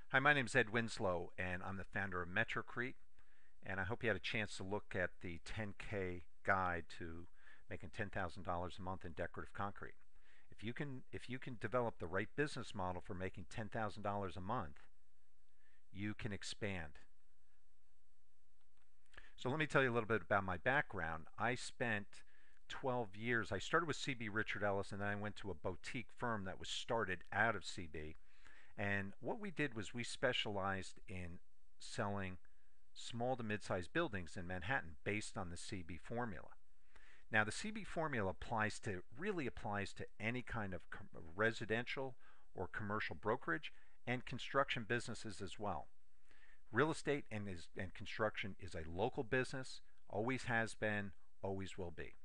Hi, my name is Ed Winslow, and I'm the founder of Metrocrete. And I hope you had a chance to look at the 10K guide to making $10,000 a month in decorative concrete. If you can develop the right business model for making $10,000 a month, you can expand. So let me tell you a little bit about my background. I spent 12 years. I started with CB Richard Ellis, and then I went to a boutique firm that was started out of CB. And what we did was we specialized in selling small to mid-sized buildings in Manhattan based on the CB formula. Now the CB formula really applies to any kind of residential or commercial brokerage and construction businesses as well. Real estate and construction is a local business, always has been, always will be.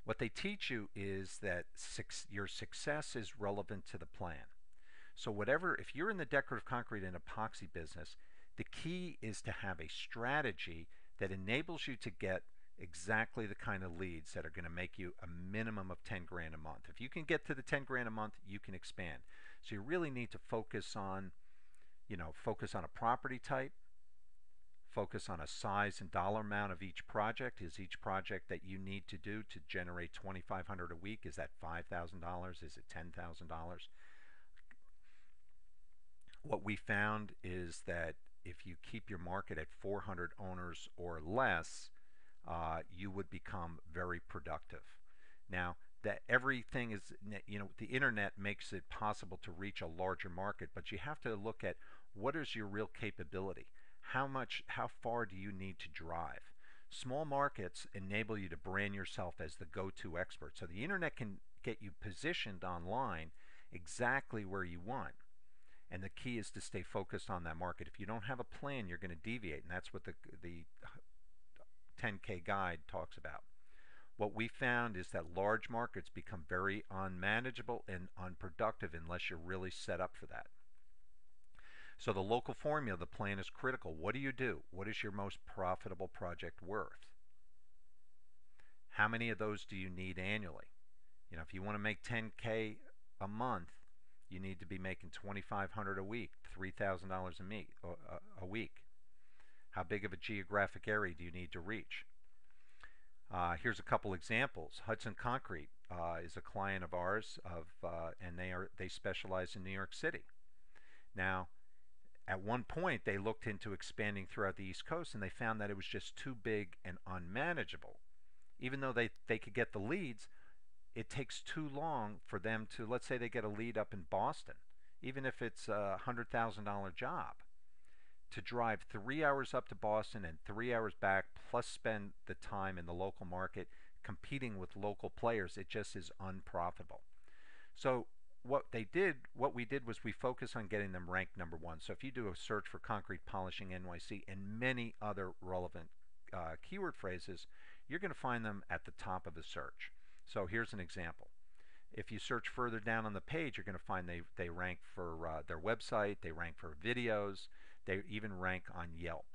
What they teach you is that your success is relevant to the plan. So if you're in the decorative concrete and epoxy business, the key is to have a strategy that enables you to get exactly the kind of leads that are going to make you a minimum of 10 grand a month. If you can get to the 10 grand a month, you can expand. So you really need to focus on a property type, focus on a size and dollar amount of each project. Is each project that you need to do to generate 2,500 a week, is that $5,000? Is it $10,000? What we found is that if you keep your market at 400 owners or less, you would become very productive. Now, that everything is, the internet makes it possible to reach a larger market, but you have to look at what is your real capability. How far do you need to drive? Small markets enable you to brand yourself as the go-to expert. So the internet can get you positioned online exactly where you want. And the key is to stay focused on that market. If you don't have a plan, you're going to deviate, and that's what the 10K guide talks about. What we found is that large markets become very unmanageable and unproductive unless you're really set up for that. So the local formula, the plan is critical. What do you do? What is your most profitable project worth? How many of those do you need annually? If you want to make 10K a month, you need to be making $2,500 a week, $3,000 a week. How big of a geographic area do you need to reach? Here's a couple examples. Hudson Concrete is a client of ours, and they specialize in New York City. Now, at one point, they looked into expanding throughout the East Coast, and they found that it was just too big and unmanageable. Even though they could get the leads, it takes too long for them to, let's say they get a lead up in Boston, even if it's a $100,000 job, to drive 3 hours up to Boston and 3 hours back, plus spend the time in the local market competing with local players. It just is unprofitable. So what we did was we focused on getting them ranked #1. So if you do a search for concrete polishing NYC and many other relevant keyword phrases, you're going to find them at the top of the search. So here's an example. If you search further down on the page, you're going to find they rank for their website, they rank for videos, they even rank on Yelp.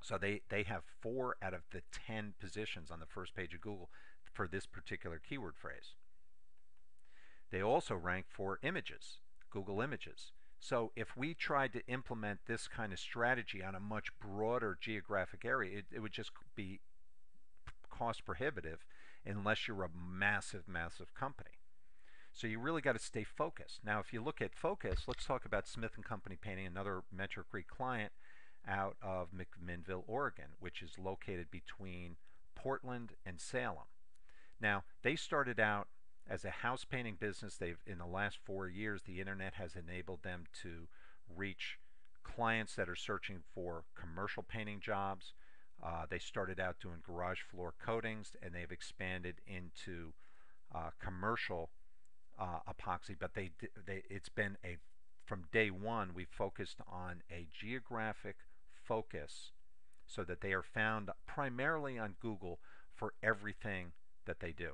So they have 4 out of the 10 positions on the first page of Google for this particular keyword phrase. They also rank for images, Google Images. So if we tried to implement this kind of strategy on a much broader geographic area, it would just be cost prohibitive unless you're a massive, massive company. So you really got to stay focused. Now, if you look at focus, let's talk about Smith & Company Painting, another Metrocrete client out of McMinnville, Oregon, which is located between Portland and Salem. Now, they started out as a house painting business. In the last 4 years, the internet has enabled them to reach clients that are searching for commercial painting jobs. They started out doing garage floor coatings, and they've expanded into commercial epoxy. But it's been from day one, we've focused on a geographic focus so that they are found primarily on Google for everything that they do.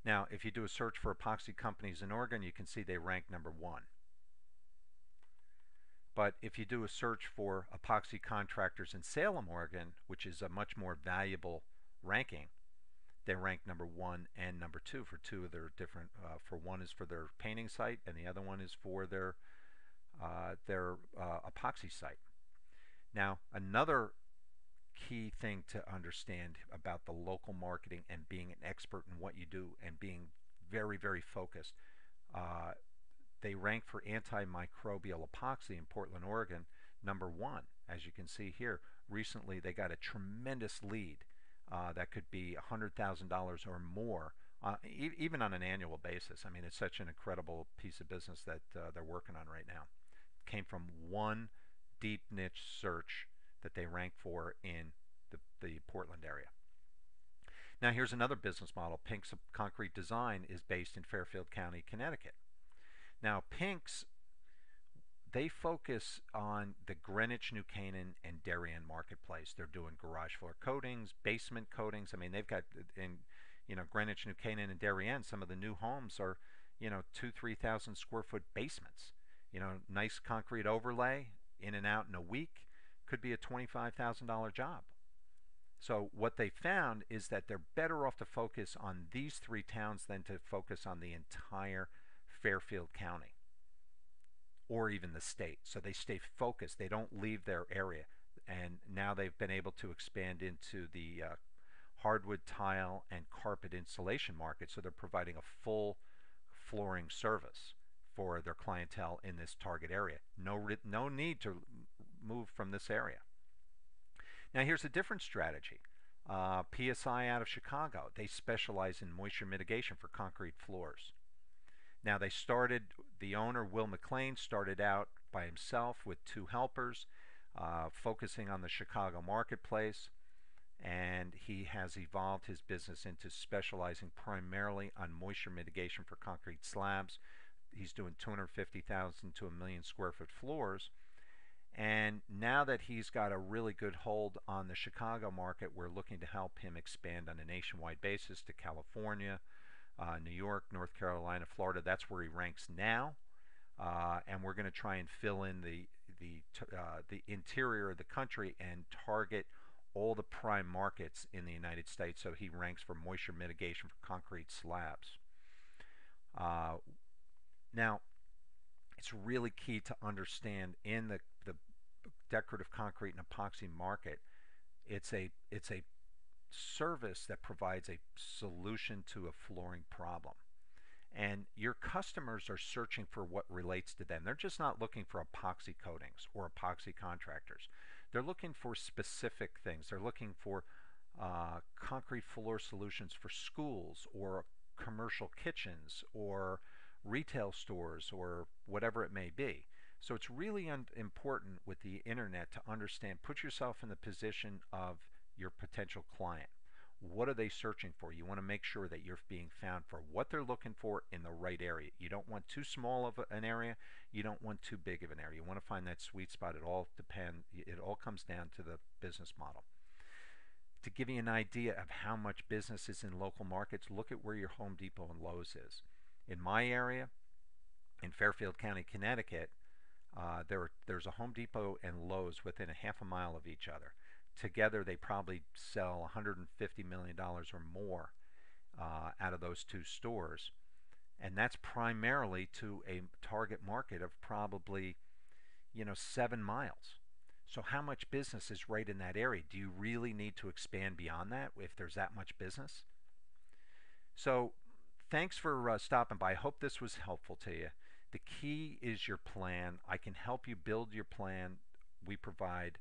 Now, if you do a search for epoxy companies in Oregon, you can see they rank #1. But if you do a search for epoxy contractors in Salem, Oregon, which is a much more valuable ranking, they rank #1 and #2 for 2 of their different, for one is for their painting site and the other one is for their their epoxy site. Now, another key thing to understand about the local marketing and being an expert in what you do and being very, very focused. Uh, they rank for antimicrobial epoxy in Portland, Oregon, #1. As you can see here, recently they got a tremendous lead that could be $100,000 or more, even on an annual basis. I mean, it's such an incredible piece of business that they're working on right now. Came from one deep niche search that they rank for in the Portland area. Now here's another business model. Pink's Concrete Design is based in Fairfield County, Connecticut. Now Pink's, they focus on the Greenwich, New Canaan, and Darien marketplace. They're doing garage floor coatings, basement coatings. I mean, they've got in, Greenwich, New Canaan, and Darien, some of the new homes are, 2,000-3,000 square foot basements. Nice concrete overlay, in and out in a week, could be a $25,000 job. So what they found is that they're better off to focus on these 3 towns than to focus on the entire Fairfield County or even the state. So they stay focused. They don't leave their area. And now they've been able to expand into the hardwood tile and carpet insulation market. So they're providing a full flooring service for their clientele in this target area. No need to move from this area. Now here's a different strategy. PSI out of Chicago. They specialize in moisture mitigation for concrete floors. Now the owner, Will McLean, started out by himself with 2 helpers, focusing on the Chicago marketplace, and he has evolved his business into specializing primarily on moisture mitigation for concrete slabs. He's doing 250,000 to 1 million square foot floors. And now that he's got a really good hold on the Chicago market, we're looking to help him expand on a nationwide basis to California, New York, North Carolina, Florida. That's where he ranks now. And we're going to try and fill in the interior of the country and target all the prime markets in the United States. So he ranks for moisture mitigation for concrete slabs. Now, it's really key to understand in the decorative concrete and epoxy market, it's a service that provides a solution to a flooring problem. And your customers are searching for what relates to them. They're just not looking for epoxy coatings or epoxy contractors. They're looking for specific things. They're looking for concrete floor solutions for schools or commercial kitchens or retail stores or whatever it may be. So it's really important with the internet to understand, put yourself in the position of your potential client. What are they searching for? You want to make sure that you're being found for what they're looking for in the right area. You don't want too small of an area. You don't want too big of an area. You want to find that sweet spot. It all comes down to the business model. To give you an idea of how much business is in local markets, look at where your Home Depot and Lowe's is. In my area, in Fairfield County, Connecticut, there's a Home Depot and Lowe's within a half a mile of each other. Together, they probably sell $150 million or more out of those 2 stores. And that's primarily to a target market of probably, 7 miles. So how much business is right in that area? Do you really need to expand beyond that if there's that much business? So thanks for stopping by. I hope this was helpful to you. The key is your plan. I can help you build your plan. We provide,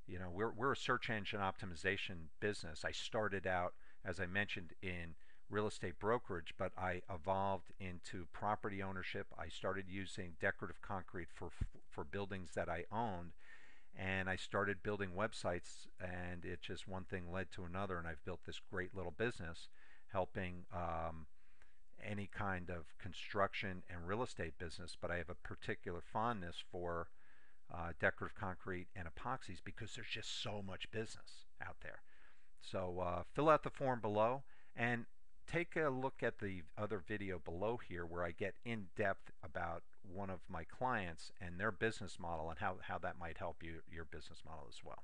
we're a search engine optimization business. I started out, as I mentioned, in real estate brokerage, but I evolved into property ownership. I started using decorative concrete for buildings that I owned, and I started building websites, and it just one thing led to another, and I've built this great little business helping any kind of construction and real estate business, but I have a particular fondness for decorative concrete and epoxies because there's just so much business out there. So fill out the form below and take a look at the other video below here where I get in depth about one of my clients and their business model and how that might help your business model as well.